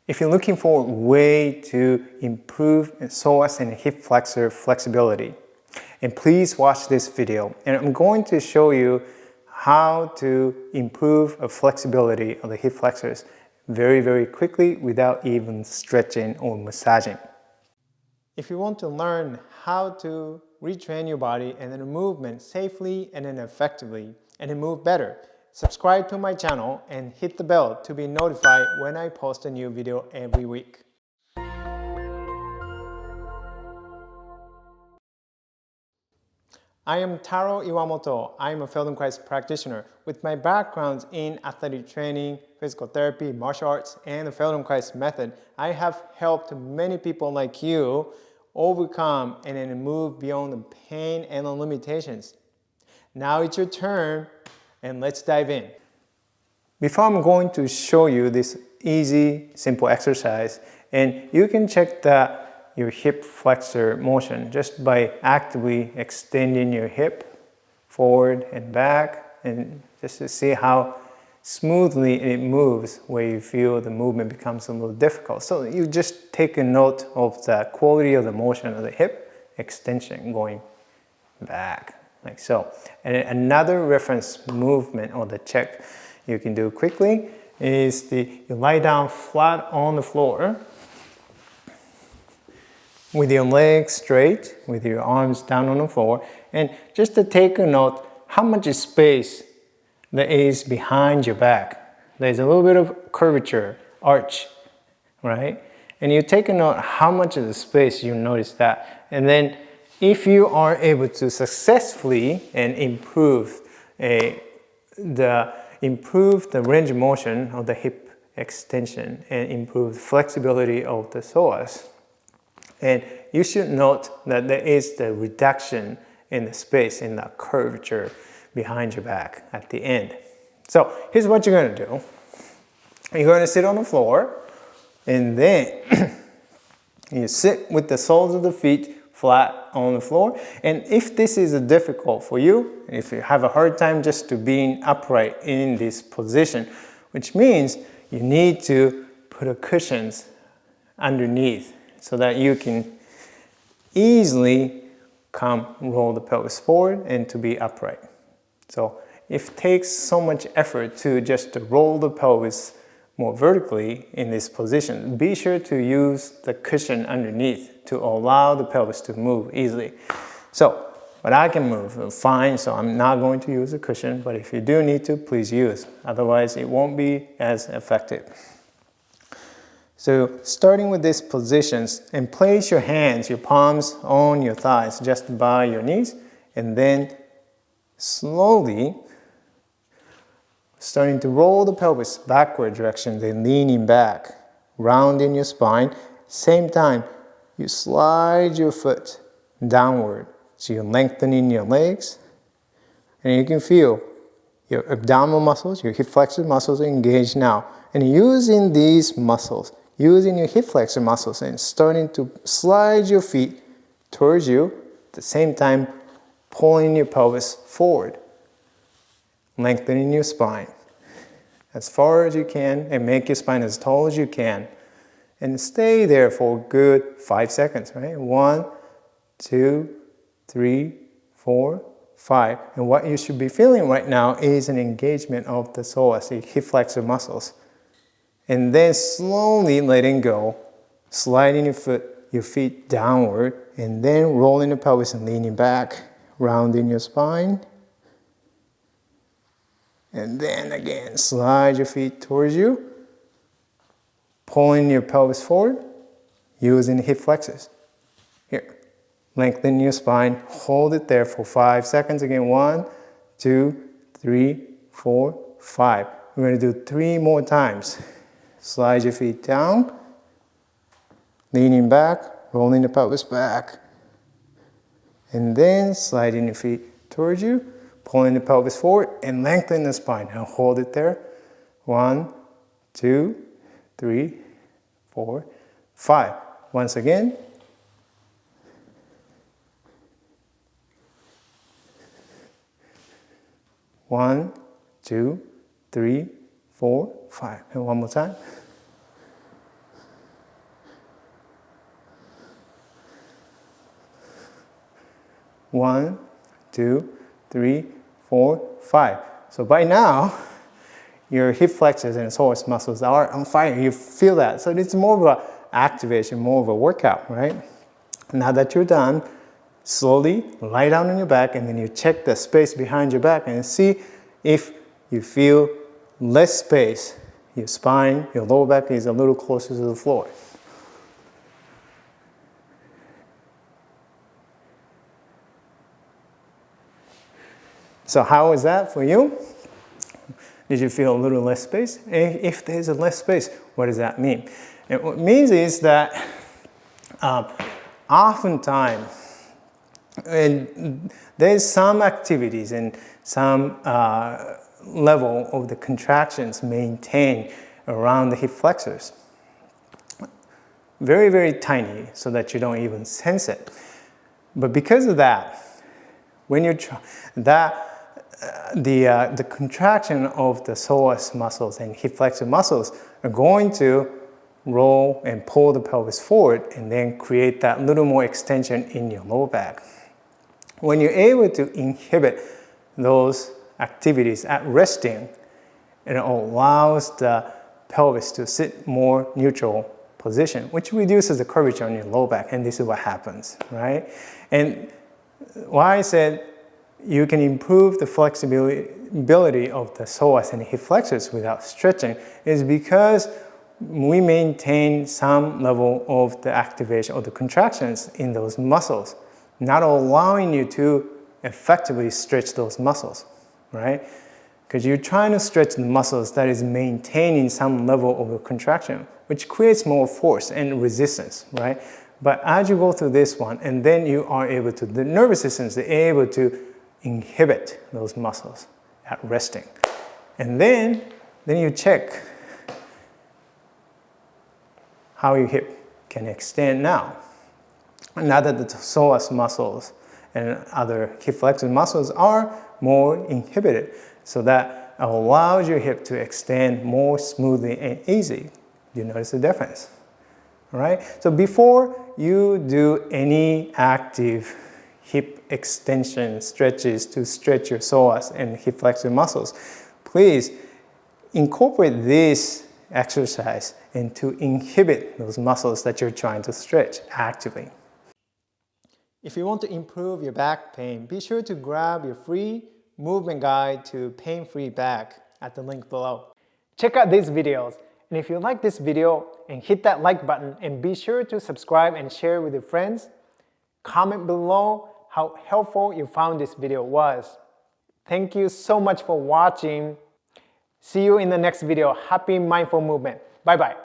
If you're looking for a way to improve psoas and hip flexor flexibility, and please watch this video, and I'm going to show you how to improve the flexibility of the hip flexors very quickly without even stretching or massaging. If you want to learn how to retrain your body and then movement safely and then effectively and then move better, subscribe to my channel and hit the bell to be notified when I post a new video every week. I am Taro Iwamoto. I am a Feldenkrais practitioner. With my backgrounds in athletic training, physical therapy, martial arts, and the Feldenkrais method, I have helped many people like you overcome and then move beyond the pain and the limitations. Now it's your turn, and let's dive in. Before I'm going to show you this easy, simple exercise, and you can check your hip flexor motion just by actively extending your hip forward and back, and just to see how smoothly it moves where you feel the movement becomes a little difficult. So you just take a note of the quality of the motion of the hip extension going back, like so. And another reference movement or the check you can do quickly is you lie down flat on the floor with your legs straight, with your arms down on the floor, and just to take a note how much space there is behind your back. There's a little bit of curvature, arch, right? And you take a note how much of the space you notice that. And then if you are able to successfully and improve the range of motion of the hip extension and improve the flexibility of the psoas, and you should note that there is the reduction in the space in the curvature behind your back at the end. So here's what you're going to do. You're going to sit on the floor, and then you sit with the soles of the feet flat on the floor. And if this is difficult for you, if you have a hard time just to being upright in this position, which means you need to put a cushions underneath so that you can easily roll the pelvis forward and to be upright. So if it takes so much effort to just roll the pelvis more vertically in this position, be sure to use the cushion underneath to allow the pelvis to move easily. So, but I can move fine, so I'm not going to use a cushion, but if you do need to, please use. Otherwise, it won't be as effective. So starting with these positions, and place your hands, your palms on your thighs just by your knees, and then slowly starting to roll the pelvis backward direction, then leaning back, rounding your spine. Same time, you slide your foot downward. So you're lengthening your legs, and you can feel your abdominal muscles, your hip flexor muscles are engaged now. And using these muscles, using your hip flexor muscles and starting to slide your feet towards you, at the same time pulling your pelvis forward, lengthening your spine as far as you can and make your spine as tall as you can. And stay there for a good 5 seconds, right? 1, 2, 3, 4, 5. And what you should be feeling right now is an engagement of the psoas, the hip flexor muscles. And then slowly letting go, sliding your feet downward, and then rolling the pelvis and leaning back, rounding your spine. And then again, slide your feet towards you, pulling your pelvis forward, using hip flexors. Here, lengthen your spine, hold it there for 5 seconds. Again, 1, 2, 3, 4, 5. We're going to do 3 more times. Slide your feet down, leaning back, rolling the pelvis back. And then sliding your feet towards you, pulling the pelvis forward and lengthen the spine. Now hold it there. 1, 2, 3, 4, 5. Once again. One, 2, 3, 4, 5. And one more time. 1, 2, 3, 4, 5. So by now, your hip flexors and psoas muscles are on fire. You feel that. So it's more of an activation, more of a workout, right? Now that you're done, slowly lie down on your back and then you check the space behind your back and see if you feel less space. Your spine, your lower back is a little closer to the floor. So how is that for you? Did you feel a little less space? If there's a less space, what does that mean? And what it means is that oftentimes, and there's some activities and some level of the contractions maintained around the hip flexors. Very, very tiny so that you don't even sense it. But because of that, when you try the contraction of the psoas muscles and hip flexor muscles are going to roll and pull the pelvis forward and then create that little more extension in your lower back. When you're able to inhibit those activities at resting, it allows the pelvis to sit more neutral position, which reduces the curvature on your lower back, and this is what happens, right? And why I said you can improve the flexibility of the psoas and hip flexors without stretching is because we maintain some level of the activation or the contractions in those muscles, not allowing you to effectively stretch those muscles, right? Because you're trying to stretch the muscles that is maintaining some level of a contraction, which creates more force and resistance, right? But as you go through this one, and then you are able to, the nervous system is able to inhibit those muscles at resting. And then you check how your hip can extend now. Now that the psoas muscles and other hip flexor muscles are more inhibited, so that allows your hip to extend more smoothly and easy. You notice the difference, all right? So before you do any active hip extension stretches to stretch your psoas and hip flexor muscles, please incorporate this exercise and to inhibit those muscles that you're trying to stretch actively. If you want to improve your back pain, be sure to grab your free movement guide to pain-free back at the link below. Check out these videos, and if you like this video, and hit that like button, and be sure to subscribe and share with your friends. Comment below how helpful you found this video was. Thank you so much for watching. See you in the next video. Happy mindful movement. Bye bye.